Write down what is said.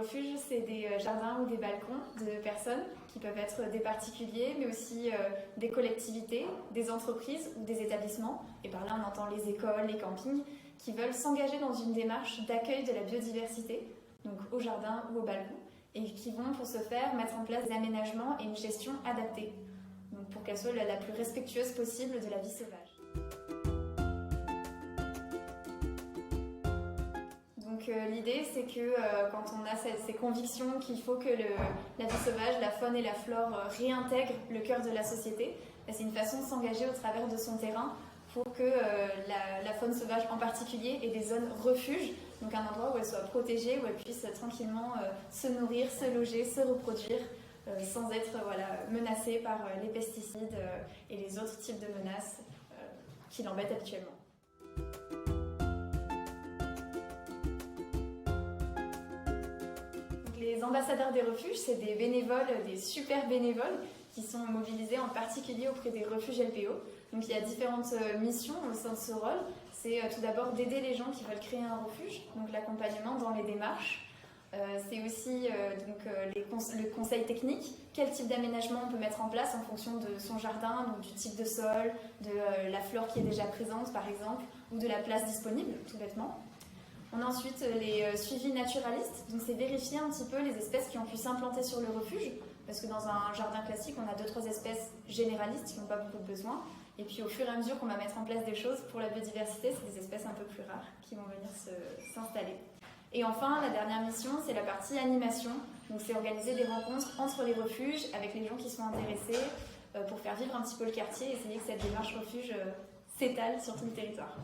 refuges, c'est des jardins ou des balcons de personnes qui peuvent être des particuliers, mais aussi des collectivités, des entreprises ou des établissements. Et par là, on entend les écoles, les campings, qui veulent s'engager dans une démarche d'accueil de la biodiversité, donc au jardin ou au balcon, et qui vont, pour ce faire, mettre en place des aménagements et une gestion adaptée, donc pour qu'elle soit la plus respectueuse possible de la vie sauvage. Donc l'idée, c'est que quand on a ces convictions qu'il faut que la vie sauvage, la faune et la flore réintègrent le cœur de la société, c'est une façon de s'engager au travers de son terrain pour que la faune sauvage en particulier ait des zones refuges, donc un endroit où elle soit protégée, où elle puisse tranquillement se nourrir, se loger, se reproduire, sans être menacée par les pesticides et les autres types de menaces qui l'embêtent habituellement. Les ambassadeurs des refuges, c'est des bénévoles, des super bénévoles qui sont mobilisés en particulier auprès des refuges LPO. Donc il y a différentes missions au sein de ce rôle. C'est tout d'abord d'aider les gens qui veulent créer un refuge, donc l'accompagnement dans les démarches. C'est aussi le conseil technique, quel type d'aménagement on peut mettre en place en fonction de son jardin, donc du type de sol, de la flore qui est déjà présente par exemple, ou de la place disponible, tout bêtement. On a ensuite les suivis naturalistes, donc c'est vérifier un petit peu les espèces qui ont pu s'implanter sur le refuge, parce que dans un jardin classique, on a 2-3 espèces généralistes qui n'ont pas beaucoup de besoins, et puis au fur et à mesure qu'on va mettre en place des choses pour la biodiversité, c'est des espèces un peu plus rares qui vont venir s'installer. Et enfin, la dernière mission, c'est la partie animation, donc c'est organiser des rencontres entre les refuges avec les gens qui sont intéressés pour faire vivre un petit peu le quartier et essayer que cette démarche refuge s'étale sur tout le territoire.